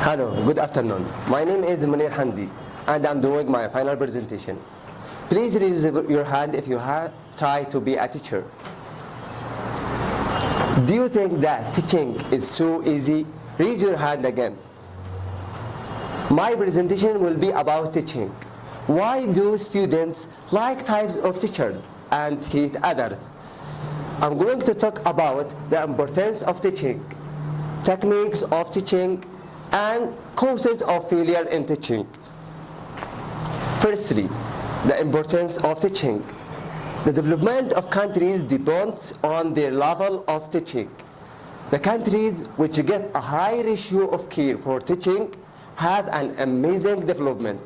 Hello, good afternoon. My name is Munir Hamdi and I'm doing my final presentation. Please raise your hand if you have tried to be a teacher. Do you think that teaching is so easy? Raise your hand again. My presentation will be about teaching. Why do students like types of teachers and hate others? I'm going to talk about the importance of teaching, techniques of teaching, and causes of failure in teaching. Firstly, the importance of teaching. The development of countries depends on their level of teaching. The countries which get a high ratio of care for teaching have an amazing development.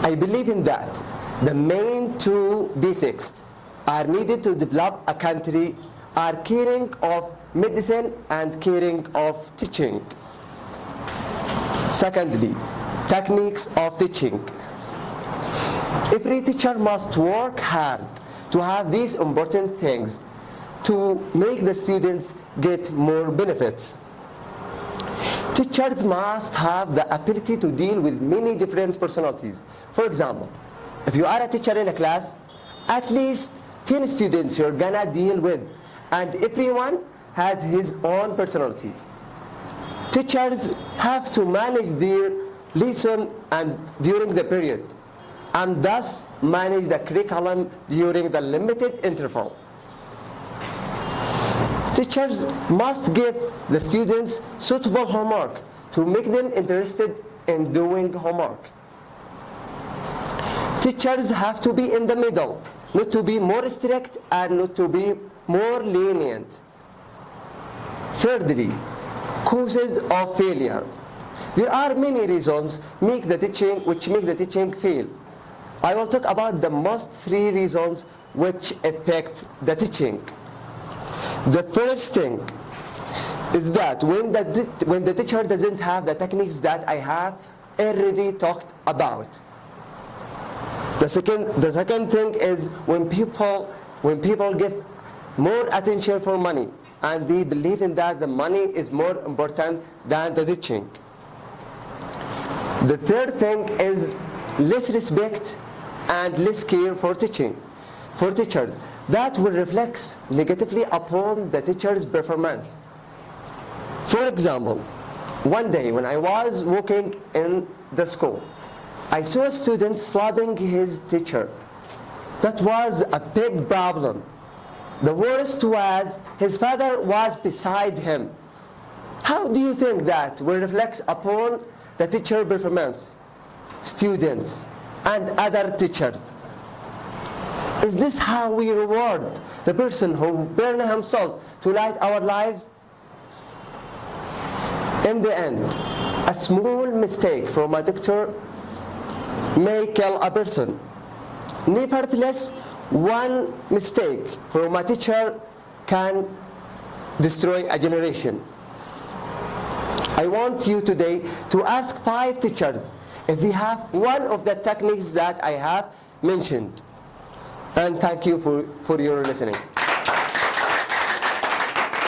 I believe in that. The main two basics are needed to develop a country are caring of medicine and caring of teaching. Secondly, techniques of teaching. Every teacher must work hard to have these important things to make the students get more benefits. Teachers must have the ability to deal with many different personalities. For example, if you are a teacher in a class, at least 10 students you're gonna deal with, and everyone has his own personality. Teachers have to manage their lesson and during the period, and thus manage the curriculum during the limited interval. Teachers must give the students suitable homework to make them interested in doing homework. Teachers have to be in the middle, not to be more strict and not to be more lenient. Thirdly, causes of failure. There are many reasons which make the teaching fail. I will talk about the most three reasons which affect the teaching. The first thing is that when the teacher doesn't have the techniques that I have already talked about. The second thing is when people give more attention for money, and they believe in that the money is more important than the teaching. The third thing is less respect and less care for teachers. That will reflect negatively upon the teacher's performance. For example, one day when I was walking in the school, I saw a student slapping his teacher. That was a big problem. The worst was his father was beside him. How do you think that will reflect upon the teacher performance, students, and other teachers? Is this how we reward the person who burned himself to light our lives? In the end, a small mistake from a doctor may kill a person. Nevertheless, one mistake from a teacher can destroy a generation. I want you today to ask 5 teachers if they have one of the techniques that I have mentioned. And thank you for your listening.